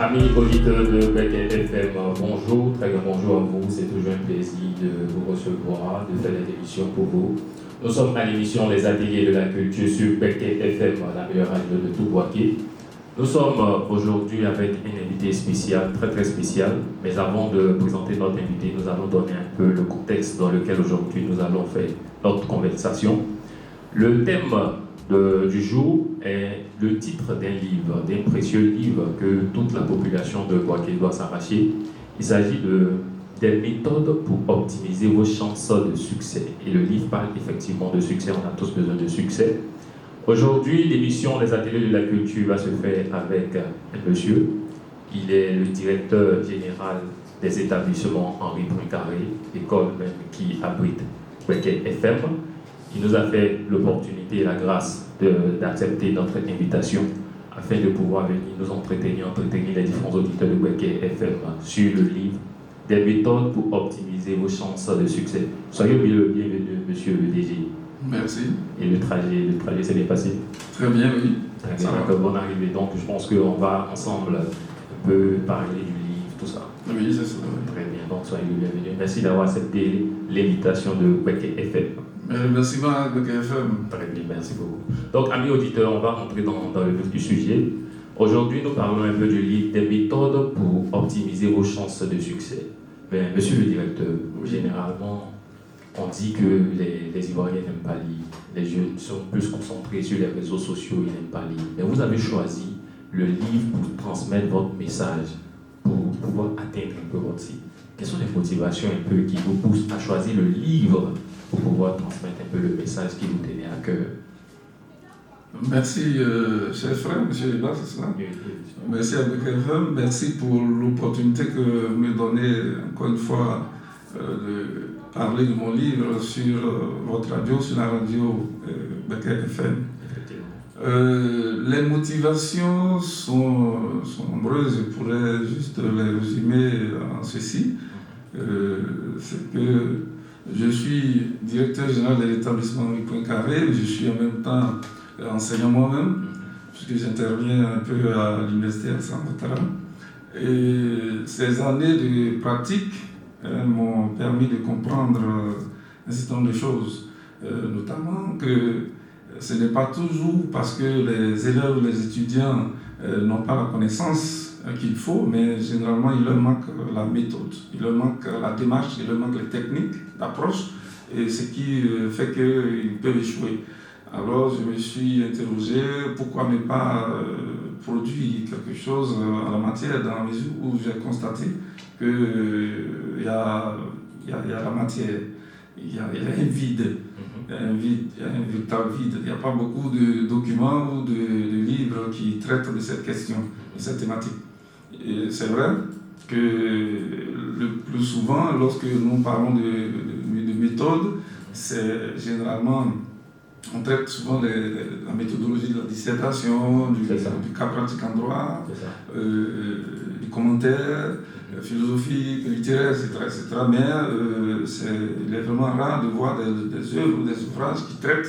Amis auditeurs de Beckett FM, bonjour, très grand bonjour à vous. C'est toujours un plaisir de vous recevoir, de faire des émissions pour vous. Nous sommes à l'émission Les Ateliers de la Culture sur Beckett FM, la meilleure radio de tout Boaké. Nous sommes aujourd'hui avec un invité spécial, très très spécial. Mais avant de présenter notre invité, nous allons donner un peu le contexte dans lequel aujourd'hui nous allons faire notre conversation. Le thème du jour est le titre d'un livre, d'un précieux livre que toute la population de Boaké doit s'arracher. Il s'agit des méthodes pour optimiser vos chances de succès. Et le livre parle effectivement de succès, on a tous besoin de succès. Aujourd'hui, l'émission Les Ateliers de la Culture va se faire avec un monsieur. Il est le directeur général des établissements Henri Poincaré, école même qui abrite Beckett FM. Il nous a fait l'opportunité et la grâce d'accepter notre invitation afin de pouvoir venir nous entretenir les différents auditeurs de Beckett FM sur le livre des méthodes pour optimiser vos chances de succès. Soyez le bienvenu, monsieur le DG. Merci. Et le trajet s'est bien passé? Très bien, oui. Très bien, bonne arrivée. Donc je pense qu'on va ensemble un peu parler du livre, tout ça. Oui, c'est ça. Très bien, donc soyez le bienvenu. Merci d'avoir accepté l'invitation de Beckett FM. Merci beaucoup, Beckett FM. Très bien, merci beaucoup. Donc, amis auditeurs, on va rentrer dans le vif du sujet. Aujourd'hui, nous parlons un peu du livre des méthodes pour optimiser vos chances de succès. Mais, monsieur le directeur, généralement, on dit que les Ivoiriens n'aiment pas lire. Les jeunes sont plus concentrés sur les réseaux sociaux, ils n'aiment pas lire. Mais vous avez choisi le livre pour transmettre votre message, pour pouvoir atteindre un peu votre cible. Quelles sont les motivations un peu qui vous poussent à choisir le livre pour pouvoir transmettre un peu le message qui vous tenait à cœur? Merci, cher frère, M. Liba, c'est cela? Oui. Merci à Beckett FM. Merci pour l'opportunité que vous me donnez, encore une fois, de parler de mon livre sur votre radio, sur la radio Beckett FM. Les motivations sont nombreuses. Je pourrais juste les résumer en ceci. C'est que je suis directeur général de l'établissement Henri Poincaré, mais je suis en même temps enseignant moi-même, puisque j'interviens un peu à l'université à Ouattara. Et ces années de pratique m'ont permis de comprendre un certain nombre de choses, notamment que ce n'est pas toujours parce que les élèves ou les étudiants n'ont pas la connaissance qu'il faut, mais généralement il leur manque la méthode, il leur manque la démarche, il leur manque les techniques d'approche, et ce qui fait qu'ils peuvent échouer. Alors je me suis interrogé pourquoi ne pas produire quelque chose en la matière, dans la mesure où j'ai constaté qu'il y a la matière, il y a un vide. Il y a un véritable vide. Il n'y a pas beaucoup de documents ou de livres qui traitent de cette question, de cette thématique. Et c'est vrai que le plus souvent, lorsque nous parlons de méthode, c'est généralement, on traite souvent la méthodologie de la dissertation, du cas pratique en droit, du commentaire philosophique, littéraire, etc. Mais il est vraiment rare de voir des œuvres ou des ouvrages qui traitent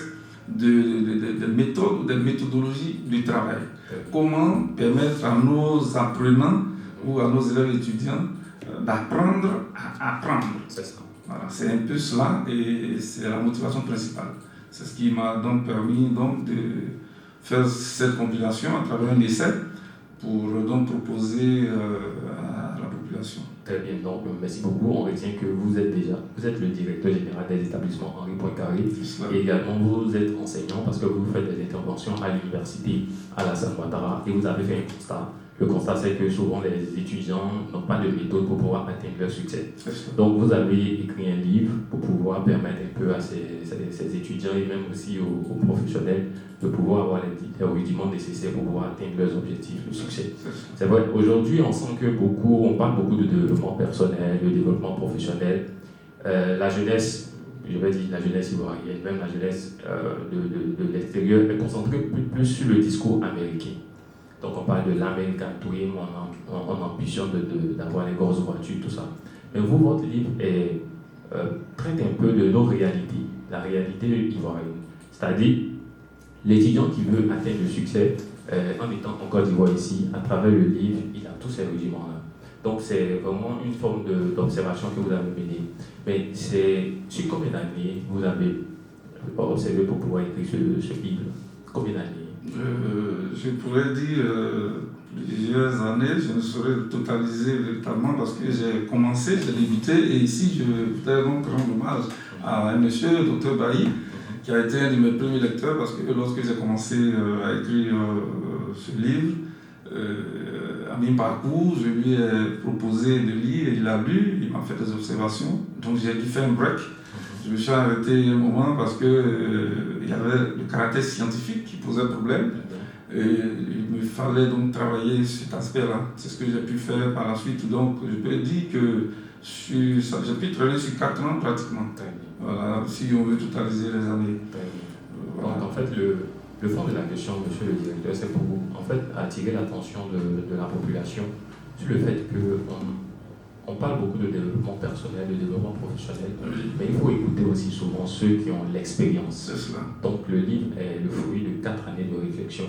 de méthodes ou de méthodologies du travail. Comment permettre à nos apprenants ou à nos élèves étudiants d'apprendre à apprendre. C'est ça. Voilà, c'est un peu cela et c'est la motivation principale. C'est ce qui m'a donc permis de faire cette compilation à travers un essai pour donc proposer à la population. Très bien, donc merci beaucoup. On retient que vous êtes le directeur général des établissements Henri Poincaré et également vous êtes enseignant parce que vous faites des interventions à l'université à la Ouattara et vous avez fait un constat. Le constat, c'est que souvent les étudiants n'ont pas de méthode pour pouvoir atteindre leur succès. Donc vous avez écrit un livre pour pouvoir permettre un peu à ces étudiants et même aussi aux professionnels de pouvoir avoir les rudiments nécessaires pour pouvoir atteindre leurs objectifs, le succès. C'est vrai, aujourd'hui on sent que on parle beaucoup de développement personnel, de développement professionnel. La jeunesse, je vais dire la jeunesse ivoirienne, même la jeunesse de l'extérieur est concentrée plus sur le discours américain. Donc on parle de l'American Dream, on ambitionne d'avoir les grosses voitures, tout ça. Mais vous, votre livre traite un peu de nos réalités, la réalité ivoirienne. C'est-à-dire, l'étudiant qui veut atteindre le succès en étant en Côte d'Ivoire ici, à travers le livre, il a tous ces rudiments-là. Donc c'est vraiment une forme d'observation que vous avez menée. Mais c'est sur combien d'années vous avez observé pour pouvoir écrire ce livre? Combien d'années? Je pourrais dire plusieurs années, je ne saurais le totaliser véritablement parce que j'ai commencé, j'ai débuté, et ici je voudrais donc rendre hommage à un monsieur, Dr Bailly, qui a été un de mes premiers lecteurs parce que lorsque j'ai commencé à écrire ce livre, à mi-parcours, je lui ai proposé de lire, il a lu, il m'a fait des observations, donc j'ai dû faire un break. Je me suis arrêté un moment parce que il y avait le caractère scientifique qui posait problème. Et il me fallait donc travailler cet aspect-là. C'est ce que j'ai pu faire par la suite. Donc je peux dire que j'ai pu travailler sur 4 ans pratiquement. Voilà, si on veut totaliser les années. Voilà. Donc en fait, le fond de la question, monsieur le directeur, c'est pour en fait, attirer l'attention de la population sur le fait qu'on parle beaucoup de développement personnel, de développement professionnel, mais il faut écouter aussi souvent ceux qui ont l'expérience. C'est cela. Donc le livre est le fruit de 4 années de réflexion,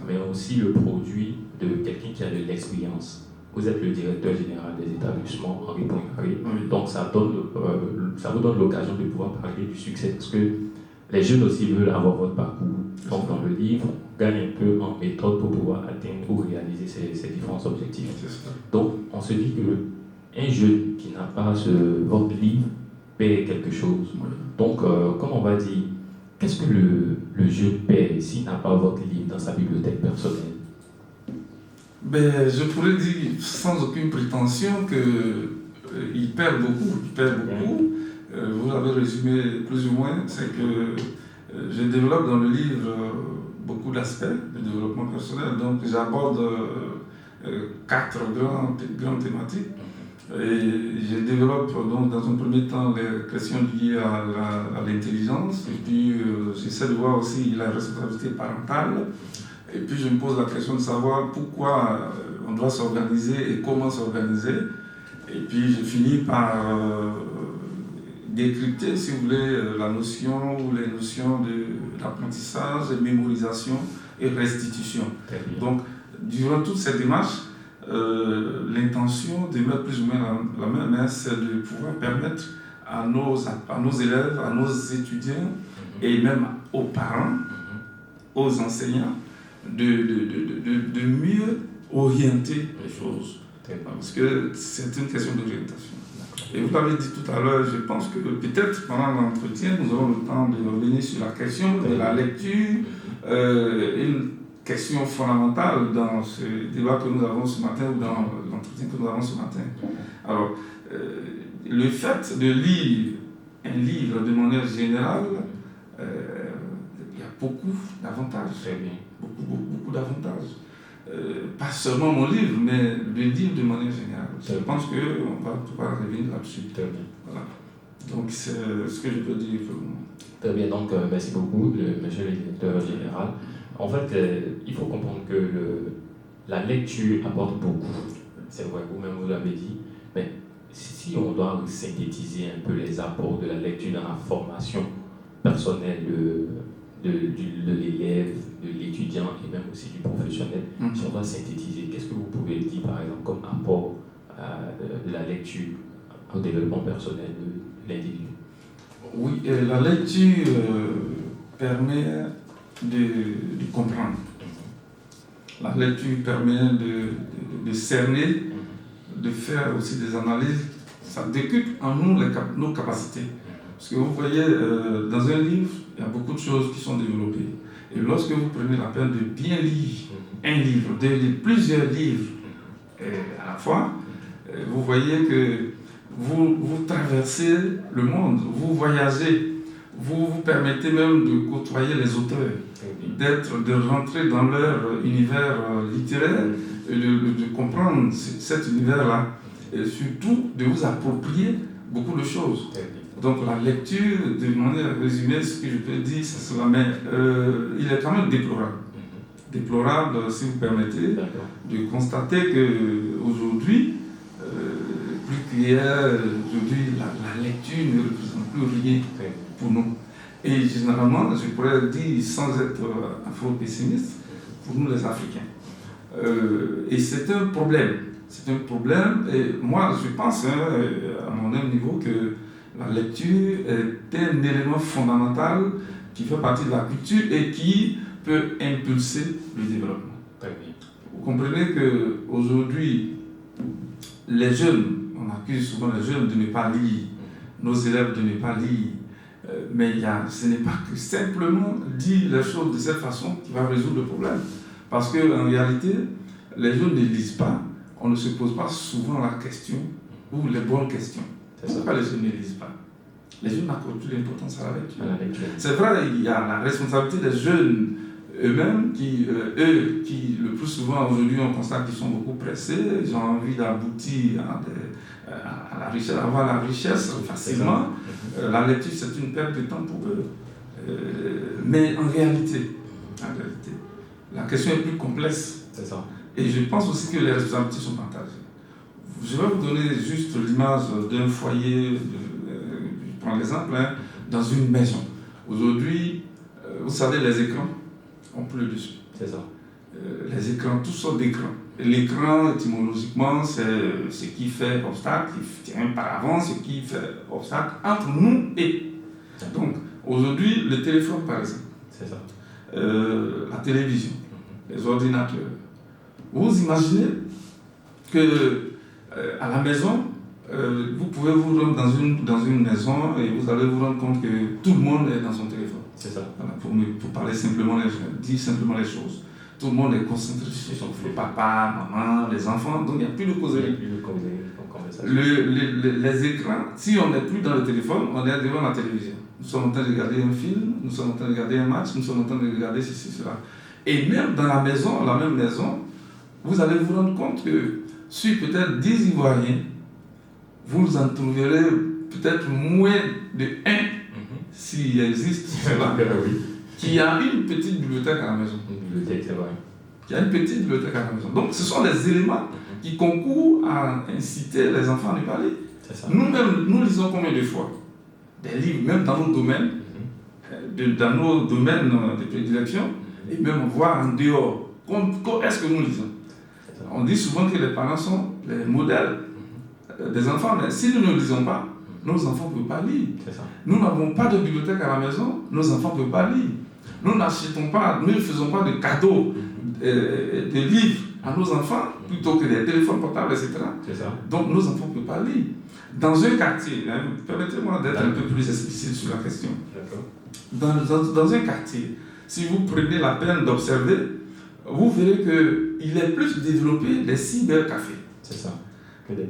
mais aussi le produit de quelqu'un qui a de l'expérience. Vous êtes le directeur général des établissements, Henri Poincaré, donc ça vous donne l'occasion de pouvoir parler du succès, parce que les jeunes aussi veulent avoir votre parcours. Donc dans le livre, on gagne un peu en méthode pour pouvoir atteindre ou réaliser ces différents objectifs. Donc on se dit que un jeune qui n'a pas votre livre paie quelque chose. Donc, comme on va dire, qu'est-ce que le jeune paie s'il n'a pas votre livre dans sa bibliothèque personnelle? Ben, je pourrais dire sans aucune prétention qu'il perd beaucoup. Vous l'avez résumé plus ou moins, c'est que je développe dans le livre beaucoup d'aspects de développement personnel. Donc, j'aborde 4 grandes thématiques. Et je développe donc dans un premier temps les questions liées à l'intelligence, et puis j'essaie de voir aussi la responsabilité parentale, et puis je me pose la question de savoir pourquoi on doit s'organiser et comment s'organiser, et puis je finis par décrypter, si vous voulez, la notion ou les notions d'apprentissage, de mémorisation et restitution. Donc, durant toute cette démarche, l'intention demeure plus ou moins la même, hein, c'est de pouvoir permettre à nos élèves, à nos étudiants et même aux parents, aux enseignants, de mieux orienter les choses. Parce que c'est une question d'orientation. Et vous l'avez dit tout à l'heure, je pense que peut-être pendant l'entretien, nous aurons le temps de revenir sur la question de la lecture. Une question fondamentale dans ce débat que nous avons ce matin ou dans l'entretien que nous avons ce matin. Alors, le fait de lire un livre de manière générale, il y a beaucoup d'avantages. Beaucoup d'avantages. Pas seulement mon livre, mais le livre de manière générale. Je pense qu'on va pouvoir revenir là-dessus. Voilà. Donc, c'est ce que je peux dire pour le moment. Très bien, donc merci beaucoup, monsieur le directeur général. En fait, il faut comprendre que la lecture apporte beaucoup. C'est vrai, vous-même vous l'avez dit. Mais si on doit synthétiser un peu les apports de la lecture dans la formation personnelle de l'élève, de l'étudiant et même aussi du professionnel, si on doit synthétiser, qu'est-ce que vous pouvez dire par exemple comme apport de la lecture au développement personnel de l'individu? Oui, la lecture permet de comprendre. La lecture permet de cerner, de faire aussi des analyses. Ça décuple en nous nos capacités. Parce que vous voyez, dans un livre, il y a beaucoup de choses qui sont développées. Et lorsque vous prenez la peine de bien lire un livre, de lire plusieurs livres à la fois, vous voyez que vous traversez le monde, vous voyagez. Vous vous permettez même de côtoyer les auteurs, de rentrer dans leur univers littéraire, et de comprendre cet univers-là, et surtout de vous approprier beaucoup de choses. Donc la lecture, de manière résumée, ce que je peux dire, c'est cela, mais il est quand même déplorable. Déplorable, si vous permettez, de constater qu'aujourd'hui, plus qu'hier, aujourd'hui, la lecture ne représente plus rien pour nous. Et généralement, je pourrais dire, sans être afro-pessimiste, pour nous les Africains. Et c'est un problème. C'est un problème. Et moi, je pense, à mon même niveau, que la lecture est un élément fondamental qui fait partie de la culture et qui peut impulser le développement. Vous comprenez qu'aujourd'hui, les jeunes, on accuse souvent les jeunes de ne pas lire, nos élèves de ne pas lire, mais ce n'est pas que simplement dire les choses de cette façon qui va résoudre le problème. Parce qu'en réalité, les jeunes ne lisent pas, on ne se pose pas souvent la question ou les bonnes questions. Pourquoi les jeunes ne lisent pas? Les jeunes n'accordent plus l'importance à la lecture. C'est vrai, il y a la responsabilité des jeunes eux-mêmes qui, le plus souvent aujourd'hui, on constate qu'ils sont beaucoup pressés, ils ont envie d'aboutir à la richesse, avoir la richesse facilement. La lecture, c'est une perte de temps pour eux. Mais en réalité, la question est plus complexe. C'est ça. Et je pense aussi que les responsabilités sont partagées. Je vais vous donner juste l'image d'un foyer, je prends l'exemple, dans une maison. Aujourd'hui, vous savez, les écrans, on pleut dessus. C'est ça. Les écrans, toutes sortes d'écrans. L'écran, étymologiquement, c'est ce qui fait obstacle, qui tient par avant, ce qui fait obstacle entre nous et. Donc, aujourd'hui, le téléphone, par exemple. C'est ça. La télévision, les ordinateurs. Vous imaginez que à la maison, vous pouvez vous rendre dans une maison et vous allez vous rendre compte que tout le monde est dans son téléphone. C'est ça. Voilà, pour parler simplement, dire simplement les choses. Tout le monde est concentré sur son le papa, maman, les enfants, donc il n'y a plus de causerie. Les écrans, si on n'est plus dans le téléphone, on est devant la télévision. Nous sommes en train de regarder un film, nous sommes en train de regarder un match, nous sommes en train de regarder ceci, cela. Et même dans la même maison, vous allez vous rendre compte que sur peut-être 10 Ivoiriens, vous en trouverez peut-être moins de 1, s'il existe cela, qui a une petite bibliothèque à la maison. Une bibliothèque, c'est vrai. Qui a une petite bibliothèque à la maison. Donc ce sont des éléments qui concourent à inciter les enfants à ne pas lire. Nous-mêmes, nous lisons combien de fois des livres, même dans nos domaines, dans nos domaines de prédilection, et même voir en dehors. Est-ce que nous lisons? On dit souvent que les parents sont les modèles des enfants, mais si nous ne lisons pas, nos enfants ne peuvent pas lire. Nous n'avons pas de bibliothèque à la maison, nos enfants ne peuvent pas lire. Nous n'achetons pas, nous ne faisons pas de cadeaux de livres à nos enfants plutôt que des téléphones portables, etc. Donc nos enfants ne peuvent pas lire. Dans un quartier, permettez-moi d'être un peu plus explicite sur la question. Dans un quartier, si vous prenez la peine d'observer, vous verrez qu'il est plus développé des cybercafés. C'est ça.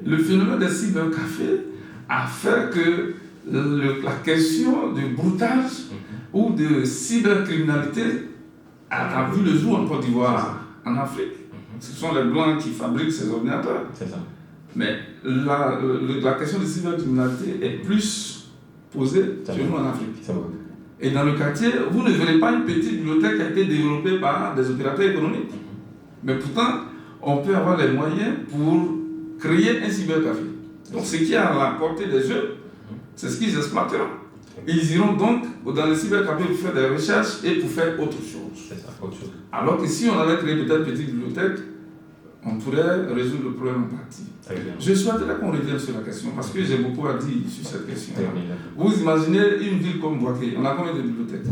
Le phénomène des cybercafés a fait que la question de broutage ou de cybercriminalité a vu le jour en Côte d'Ivoire, en Afrique. Ce sont les Blancs qui fabriquent ces ordinateurs. C'est ça. Mais la question de cybercriminalité est plus posée chez nous en Afrique. Ça va. Et dans le quartier, vous ne verrez pas une petite bibliothèque qui a été développée par des opérateurs économiques. Mais pourtant, on peut avoir les moyens pour créer un cybercafé. Donc ce qui est à la portée des jeunes, c'est ce qu'ils exploiteront. Ils iront donc dans le cybercafé pour faire des recherches et pour faire autre chose. C'est ça, autre chose. Alors que si on avait créé peut-être une petite bibliothèque, on pourrait résoudre le problème en partie. Je souhaiterais qu'on revienne sur la question parce que j'ai beaucoup à dire sur cette question. Vous imaginez une ville comme Boaké, on a combien de bibliothèques?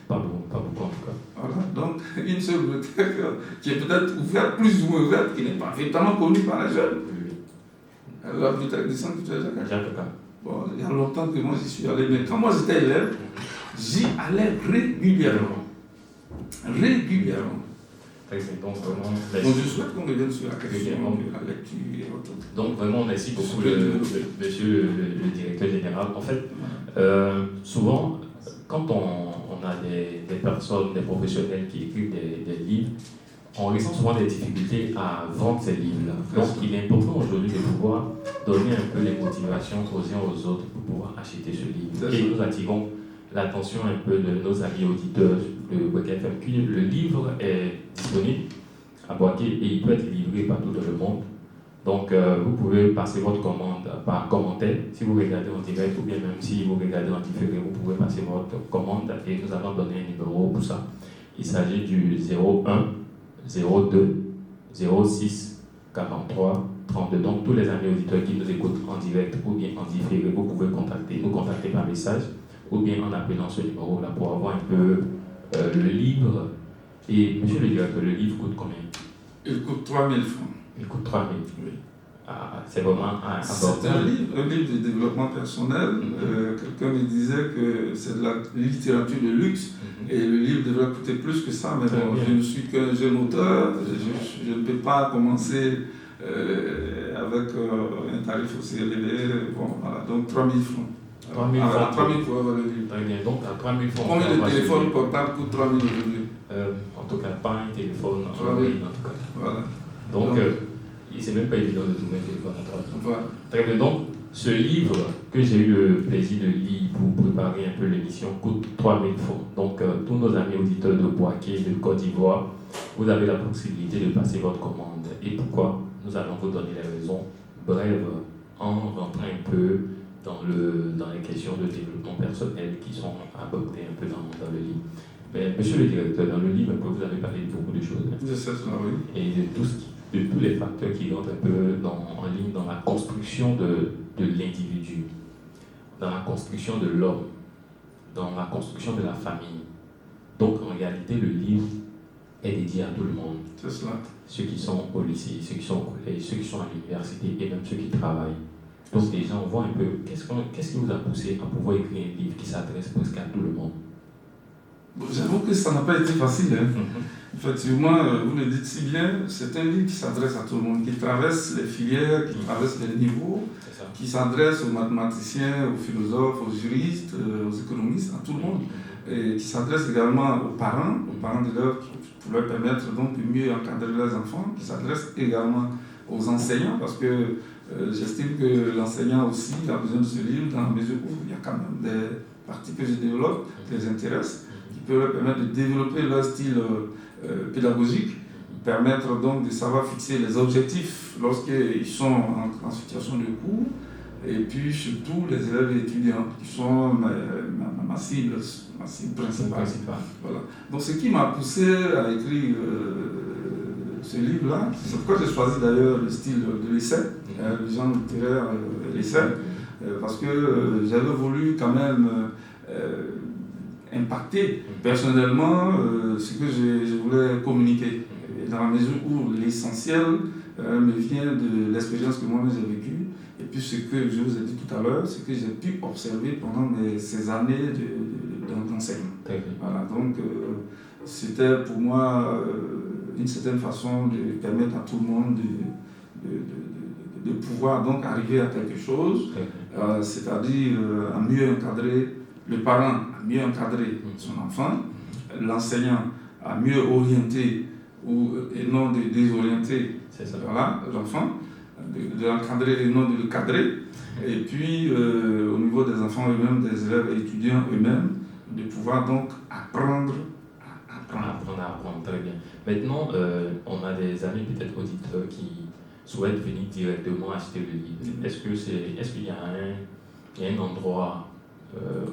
Pas beaucoup en tout cas. Voilà, donc une seule bibliothèque qui est peut-être ouverte, plus ou moins ouverte, qui n'est pas véritablement connue par les jeunes. La bibliothèque du centre culturel Jacques. Bon, il y a longtemps que moi j'y suis allé, mais quand moi j'étais élève, j'y allais régulièrement. Donc je souhaite qu'on revienne sur la question de la lecture et autres. Donc vraiment, merci beaucoup, monsieur le directeur général. En fait, souvent, quand on a des personnes, des professionnels qui écrivent des livres, on ressent souvent des difficultés à vendre ces livres-là. Donc il est important aujourd'hui de pouvoir donner un peu les motivations aux uns aux autres pour pouvoir acheter ce livre. Et nous attirons l'attention un peu de nos amis auditeurs de Boaké FM. Le livre est disponible à Boaké et il peut être livré partout dans le monde. Donc, vous pouvez passer votre commande par commentaire si vous regardez en direct ou bien même si vous regardez en différé, vous pouvez passer votre commande et nous allons donner un numéro pour ça. Il s'agit du 01 02 06 43 32. Donc, tous les amis auditeurs qui nous écoutent en direct ou bien en différé, vous pouvez nous contacter par message ou bien en appelant ce numéro-là pour avoir un peu le livre. Et monsieur le directeur, le livre coûte combien? Il coûte 3 000 francs. Il coûte 3 000. Oui. Ah, c'est vraiment C'est un livre de développement personnel. Quelqu'un me disait que c'est de la littérature de luxe et le livre devrait coûter plus que ça, mais bon, je ne suis qu'un jeune auteur, je ne peux pas commencer avec un tarif aussi élevé. Bon, voilà, donc 3 000 francs. 3 000 francs. 3 000 pour avoir le livre. Très bien, donc à 3 000 francs. Combien de téléphones portables coûtent 3 000 aujourd'hui? En tout cas, pas un téléphone en Voilà. en tout cas. Voilà. Donc c'est même pas évident de trouver un téléphone en 3 000. Voilà. Très bien, donc ce livre que j'ai eu le plaisir de lire pour préparer un peu l'émission coûte 3 000 francs. Donc tous nos amis auditeurs de Boaké, de Côte d'Ivoire, vous avez la possibilité de passer votre commande. Et pourquoi? Nous allons vous donner les raisons brèves en rentrant un peu dans les questions de développement personnel qui sont abordées un peu dans le livre. Mais monsieur le directeur, dans le livre, vous avez parlé de beaucoup de choses. Hein, Je sais cela, oui. et de tous les facteurs qui rentrent un peu en ligne dans la construction de l'individu, dans la construction de l'homme, dans la construction de la famille. Donc en réalité, le livre est dédié à tout le monde. C'est cela. Ceux qui sont au lycée, ceux qui sont au collège, ceux qui sont à l'université et même ceux qui travaillent. Donc les gens voient un peu qu'est-ce qui vous a poussé à pouvoir écrire un livre qui s'adresse presque à tout le monde. Bon, j'avoue que ça n'a pas été facile. Hein. Effectivement, vous le dites si bien, c'est un livre qui s'adresse à tout le monde, qui traverse les filières, qui traverse les niveaux, qui s'adresse aux mathématiciens, aux philosophes, aux juristes, aux économistes, à tout le monde, et qui s'adresse également aux parents d'élèves pour leur permettre donc de mieux encadrer leurs enfants, qui s'adresse également aux enseignants, parce que j'estime que l'enseignant aussi a besoin de ce livre dans la mesure où il y a quand même des parties que je développe, qui les intéressent, qui peuvent leur permettre de développer leur style pédagogique, permettre donc de savoir fixer les objectifs lorsqu'ils sont en situation de cours, et puis surtout les élèves et étudiants qui sont ma cible principale. Voilà. Donc ce qui m'a poussé à écrire ce livre-là, c'est pourquoi j'ai choisi d'ailleurs le style de l'essai, le genre littéraire l'essai, parce que j'avais voulu quand même impacter personnellement ce que je voulais communiquer, dans la mesure où l'essentiel me vient de l'expérience que moi-même j'ai vécue, et puis ce que je vous ai dit tout à l'heure, ce que j'ai pu observer pendant ces années d'enseignement. Voilà, donc c'était pour moi une certaine façon de permettre à tout le monde de pouvoir donc arriver à quelque chose, c'est-à-dire à mieux encadrer le parent, à mieux encadrer son enfant, l'enseignant à mieux orienter et non de désorienter l'enfant, de l'encadrer et non de le cadrer, et puis au niveau des enfants eux-mêmes, des élèves et étudiants eux-mêmes, de pouvoir donc apprendre à apprendre. Très bien. Maintenant, on a des amis peut-être auditeurs qui souhaitent venir directement acheter le livre. Est-ce qu'il y a un endroit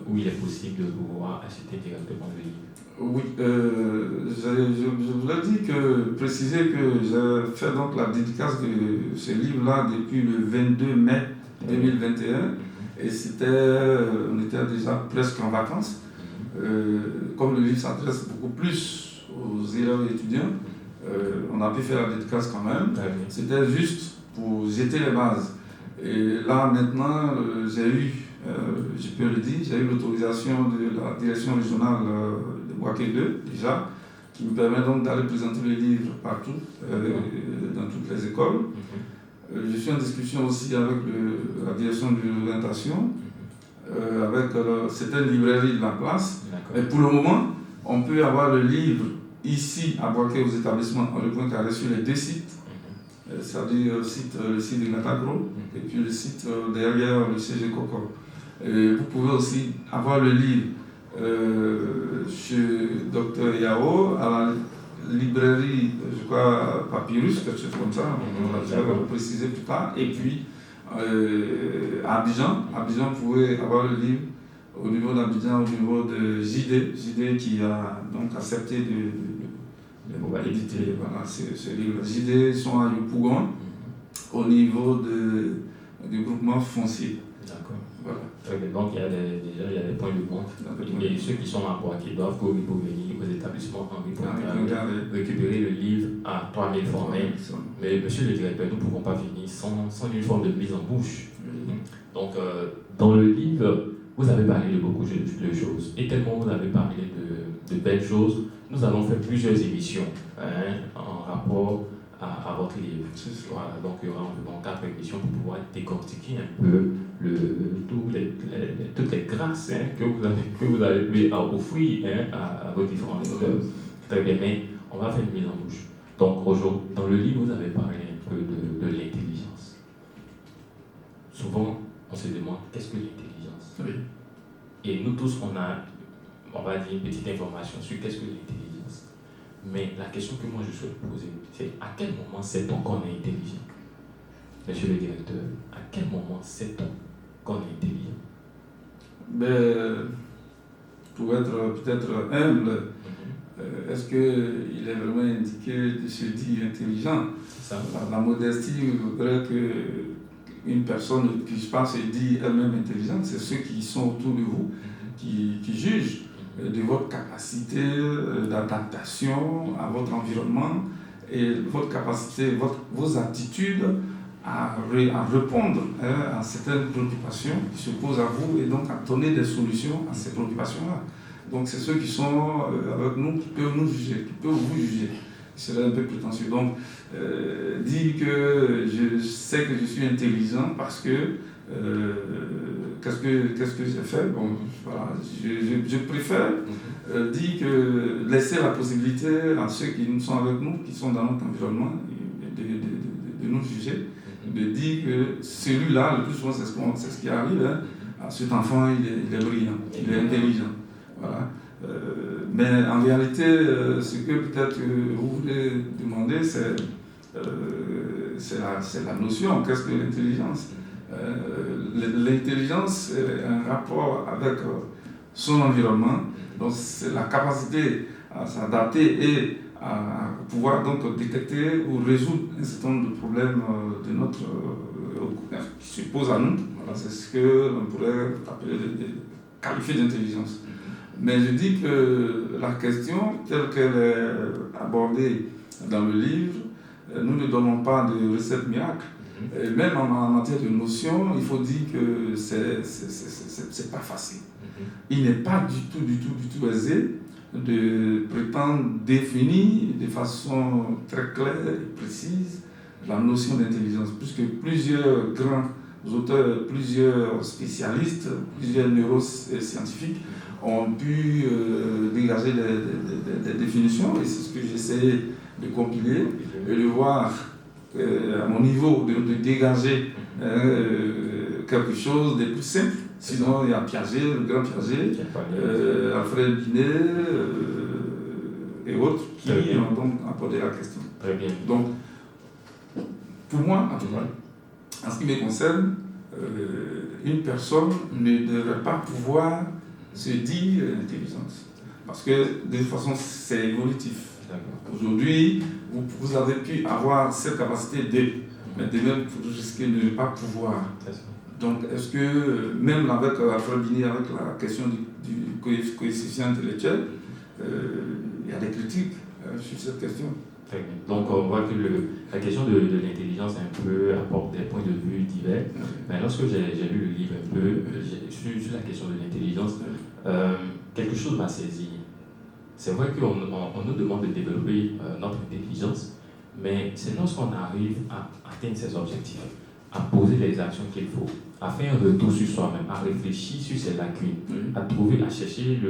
où il est possible de pouvoir acheter directement le livre? Oui, je vous l'ai dit préciser que j'ai fait donc la dédicace de ce livre-là depuis le 22 mai 2021 et on était déjà presque en vacances. Comme le livre s'adresse beaucoup plus aux élèves et étudiants, on a pu faire la dédicace quand même. C'était juste pour jeter les bases. Et là maintenant, j'ai eu, je peux le dire, j'ai eu l'autorisation de la direction régionale de Boaké 2 déjà, qui me permet donc d'aller présenter le livre partout, dans toutes les écoles. Je suis en discussion aussi avec la direction de l'orientation, avec certaines librairies de la place. Mais pour le moment, on peut avoir le livre ici à Boaké aux établissements en le point carré sur les deux sites, c'est-à-dire le site de Natagro et puis le site derrière le CG Coco. Et vous pouvez aussi avoir le livre chez Dr Yao à librairie, je crois, Papyrus, quelque chose comme ça, je vais le préciser plus tard. Et puis, à Abidjan pouvait avoir le livre au niveau d'Abidjan, au niveau de JD qui a donc accepté de éditer ce livre. JD sont à Yopougon, au niveau du groupement foncier. D'accord. Voilà. Donc il y a des points de vente. Et ceux qui sont à Boaké doivent courir pour venir aux établissements Henri Poincaré récupérer le livre à 3000 francs. Mais monsieur le directeur, nous ne pouvons pas finir sans une forme de mise en bouche. Donc dans le livre, vous avez parlé de beaucoup de choses. Et tellement vous avez parlé de belles choses, nous allons faire plusieurs émissions en rapport à votre livre. Voilà, donc il y aura environ 4 émissions pour pouvoir décortiquer un peu toutes les grâces que vous avez pu offrir à vos différents lecteurs. Très bien, mais on va faire une mise en bouche. Donc aujourd'hui, dans le livre, vous avez parlé un peu de l'intelligence. Souvent, on se demande qu'est-ce que l'intelligence. Oui. Et nous tous, on va dire une petite information sur qu'est-ce que l'intelligence. Mais la question que moi je souhaite poser, c'est à quel moment sait-on qu'on est intelligent? Monsieur le directeur, à quel moment sait-on qu'on est intelligent? Pour être peut-être humble, est-ce qu'il est vraiment indiqué de se dire intelligent? Ça. La modestie voudrait qu'une personne ne puisse pas se dire elle-même intelligente. C'est ceux qui sont autour de vous qui jugent de votre capacité d'adaptation à votre environnement et votre capacité, vos attitudes à répondre à certaines préoccupations qui se posent à vous et donc à donner des solutions à ces préoccupations-là. Donc c'est ceux qui sont avec nous qui peuvent nous juger, qui peuvent vous juger. Ce serait un peu prétentieux. Donc dire que je sais que je suis intelligent parce que qu'est-ce que j'ai fait? Bon, voilà, je préfère dire que laisser la possibilité à ceux qui sont avec nous, qui sont dans notre environnement, de nous juger, de dire que celui-là, le plus souvent, c'est ce qui arrive. Cet enfant, il est brillant, il est intelligent. Voilà. Mais en réalité, ce que peut-être vous voulez demander, c'est la notion. Qu'est-ce que l'intelligence? L'intelligence est un rapport avec son environnement, donc c'est la capacité à s'adapter et à pouvoir donc détecter ou résoudre un certain nombre de problèmes de notre qui se posent à nous. Voilà, c'est ce que l'on pourrait qualifier d'intelligence. Mais je dis que la question telle qu'elle est abordée dans le livre, nous ne donnons pas de recette miracle. Et même en matière de notions, il faut dire que c'est pas facile. Il n'est pas du tout aisé de prétendre définir de façon très claire et précise la notion d'intelligence, puisque plusieurs grands auteurs, plusieurs spécialistes, plusieurs neuroscientifiques ont pu dégager des définitions, et c'est ce que j'essaie de compiler et de voir à mon niveau, de dégager quelque chose de plus simple. Sinon, il y a Piaget, le grand Piaget, Alfred Binet et autres qui ont donc abordé la question. Très bien. Donc, pour moi, en tout cas, en ce qui me concerne, une personne ne devrait pas pouvoir se dire intelligente. Parce que de toute façon, c'est évolutif. Aujourd'hui, vous avez pu avoir cette capacité mais demain, vous risquez de ne pas pouvoir. Donc, est-ce que, même avec Alfred Binet, avec la question du coefficient intellectuel, il y a des critiques sur cette question. Très bien. Donc, on voit que la question de l'intelligence apporte des points de vue divers. Mais lorsque j'ai lu le livre un peu sur la question de l'intelligence, quelque chose m'a saisi. C'est vrai qu'on nous demande de développer notre intelligence, mais c'est lorsqu'on arrive à atteindre ses objectifs, à poser les actions qu'il faut, à faire un retour sur soi-même, à réfléchir sur ses lacunes, à chercher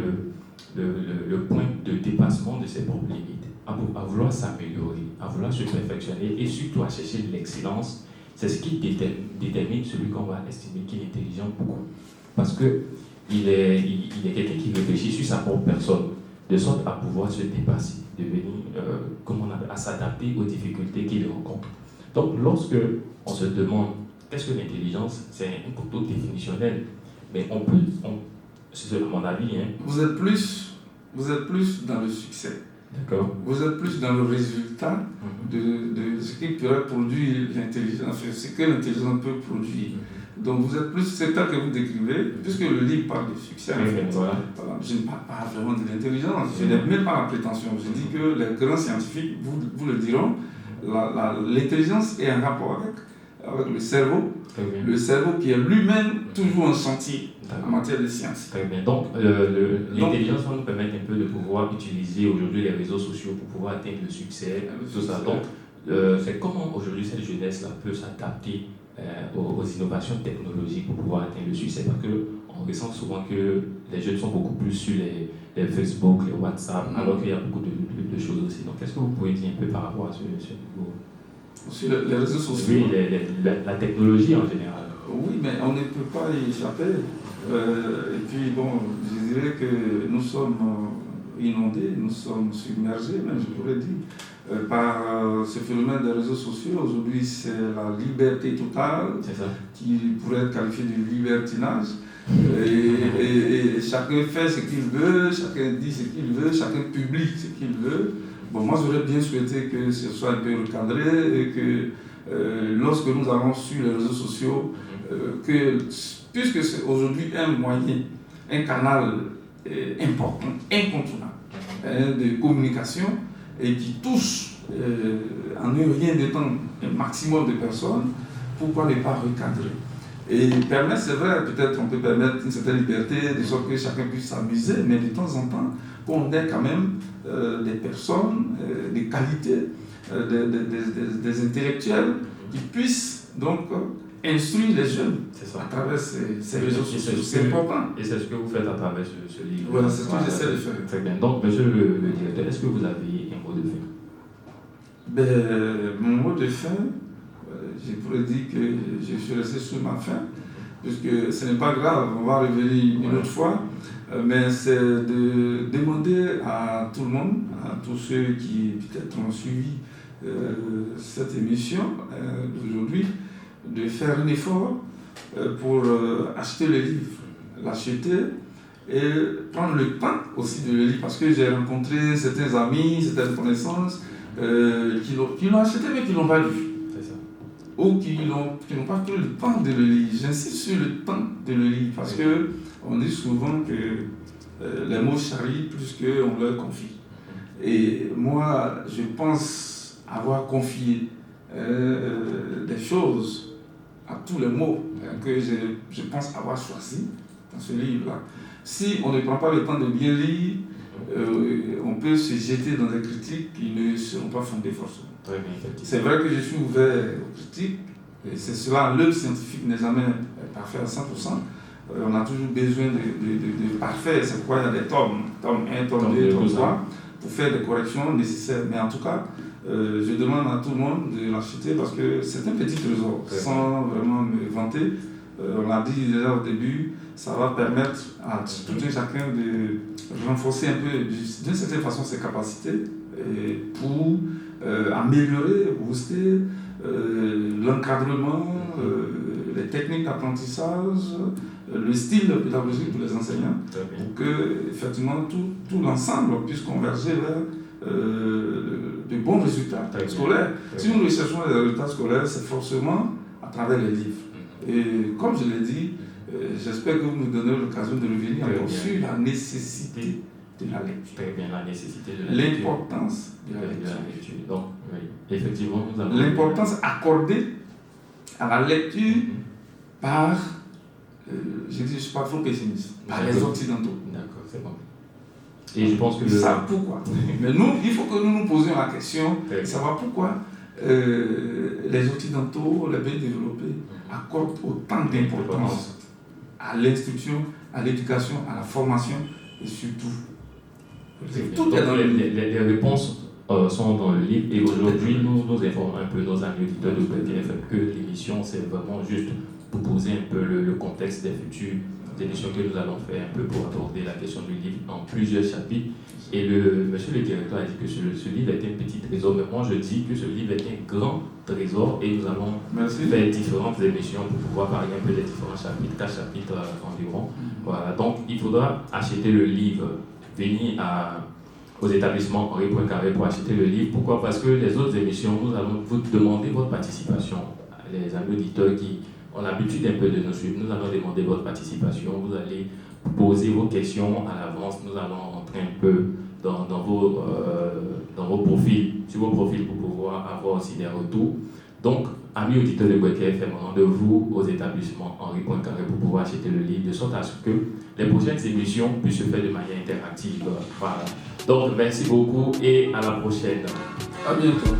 le point de dépassement de ses propres limites, à vouloir s'améliorer, à vouloir se perfectionner et surtout à chercher l'excellence. C'est ce qui détermine celui qu'on va estimer qu'il est intelligent beaucoup. Parce qu'il est quelqu'un qui réfléchit sur sa propre personne. de sorte à pouvoir se dépasser, à s'adapter aux difficultés qu'ils rencontrent. Donc, lorsque on se demande qu'est-ce que l'intelligence, c'est un couteau définitionnel, mais c'est à mon avis. Hein. Vous êtes plus dans le succès. D'accord. Vous êtes plus dans le résultat de ce qui pourrait produire l'intelligence, enfin, ce que l'intelligence peut produire. Donc vous êtes plus, c'est tel que vous décrivez, puisque le livre parle de succès. En fait. Voilà, je ne parle pas vraiment de l'intelligence, je n'ai même pas la prétention. Je dis que les grands scientifiques vous le diront, l'intelligence est en rapport avec le cerveau. Le cerveau qui est lui-même toujours en chantier en matière de sciences. Très bien. Donc, l'intelligence va nous permettre un peu de pouvoir utiliser aujourd'hui les réseaux sociaux pour pouvoir atteindre le succès, tout ça. Donc, c'est comment aujourd'hui cette jeunesse-là peut s'adapter aux innovations technologiques pour pouvoir atteindre le succès. Parce qu'on ressent souvent que les jeunes sont beaucoup plus sur les Facebook, les WhatsApp, alors qu'il y a beaucoup de choses aussi. Donc, qu'est-ce que vous pouvez dire un peu par rapport à ce niveau? Sur les réseaux sociaux. Oui, la technologie en général. Oui, mais on ne peut pas y échapper. Et puis, bon, je dirais que nous sommes inondés, nous sommes submergés, même je pourrais dire, par ce phénomène des réseaux sociaux. Aujourd'hui, c'est la liberté totale qui pourrait être qualifiée de libertinage. Et chacun fait ce qu'il veut, chacun dit ce qu'il veut, chacun publie ce qu'il veut. Bon, moi, j'aurais bien souhaité que ce soit un peu recadré et que lorsque nous allons sur les réseaux sociaux, puisque c'est aujourd'hui un moyen, un canal important, incontournable de communication et qui touche en rien de temps un maximum de personnes, pourquoi ne pas recadrer? Et permettre, c'est vrai, peut-être on peut permettre une certaine liberté, de sorte que chacun puisse s'amuser, mais de temps en temps, qu'on ait quand même des personnes, des qualités, des intellectuels qui puissent donc instruire les jeunes à travers ces réseaux sociaux. C'est important. Et c'est ce que vous faites à travers ce livre. Voilà, c'est ce que j'essaie de faire. Très bien. Donc, monsieur le directeur, est-ce que vous avez un mot de fin? Mon mot de fin, je pourrais dire que je suis resté sur ma faim, puisque ce n'est pas grave, on va revenir une autre fois, mais c'est de demander à tout le monde, à tous ceux qui peut-être ont suivi cette émission d'aujourd'hui, de faire un effort pour acheter le livre, l'acheter et prendre le temps aussi de le lire, parce que j'ai rencontré certains amis, certaines connaissances qui l'ont acheté mais qui ne l'ont pas lu. Ou qui n'ont pas pris le temps de le lire. J'insiste sur le temps de le lire parce qu'on dit souvent que les mots charrient plus qu'on leur confie. Et moi, je pense avoir confié des choses à tous les mots que je pense avoir choisis dans ce livre-là. Si on ne prend pas le temps de bien lire, on peut se jeter dans des critiques qui ne seront pas fondées forcément. C'est vrai que je suis ouvert aux critiques, et c'est cela, l'œuvre scientifique n'est jamais parfait à 100%. On a toujours besoin de parfait, c'est pourquoi il y a des tomes 1, tome 2, tome 3, pour faire des corrections nécessaires. Mais en tout cas, je demande à tout le monde de l'acheter parce que c'est un petit trésor, sans vraiment me vanter. On l'a dit déjà au début, ça va permettre à tout un chacun de renforcer un peu, d'une certaine façon, ses capacités pour améliorer, booster l'encadrement, les techniques d'apprentissage, le style pédagogique pour les enseignants, pour que effectivement tout l'ensemble puisse converger vers de bons résultats scolaires. Si nous recherchons les résultats scolaires, c'est forcément à travers les livres. Et comme je l'ai dit, j'espère que vous nous donnerez l'occasion de revenir encore sur la nécessité de la lecture. Très bien, la nécessité de la lecture. L'importance de la lecture. Donc, oui, effectivement, nous avons... L'importance accordée à la lecture par, je ne suis pas trop pessimiste, par les Occidentaux. D'accord, c'est bon. Et je pense que... Ils savent pourquoi. Mais nous, il faut que nous nous posions la question de savoir pourquoi les Occidentaux, les pays développés, accordent autant d'importance à l'instruction, à l'éducation, à la formation et surtout. Tout est dans les réponses sont dans le livre et aujourd'hui nous informons un peu nos amis auditeurs de BECK FM que l'émission c'est vraiment juste pour poser un peu le contexte des futurs émissions que nous allons faire un peu pour aborder la question du livre en plusieurs chapitres. Et monsieur le directeur a dit que ce livre est un petit trésor, mais moi je dis que ce livre est un grand trésor et nous allons faire différentes émissions pour pouvoir parler un peu des différents chapitres, 4 chapitres environ. Voilà, donc il faudra acheter le livre, venir aux établissements Henri Poincaré pour acheter le livre. Pourquoi? Parce que les autres émissions, nous allons vous demander votre participation. Les amis auditeurs qui ont l'habitude un peu de nous suivre, nous allons demander votre participation. Vous allez poser vos questions à l'avance. Nous allons rentrer un peu dans vos profils, sur vos profils pour pouvoir avoir aussi des retours. Donc, amis auditeurs de Bweke FM, rendez-vous aux établissements Henri Poincaré pour pouvoir acheter le livre, de sorte à ce que les prochaines émissions puissent se faire de manière interactive. Voilà. Donc, merci beaucoup et à la prochaine. À bientôt.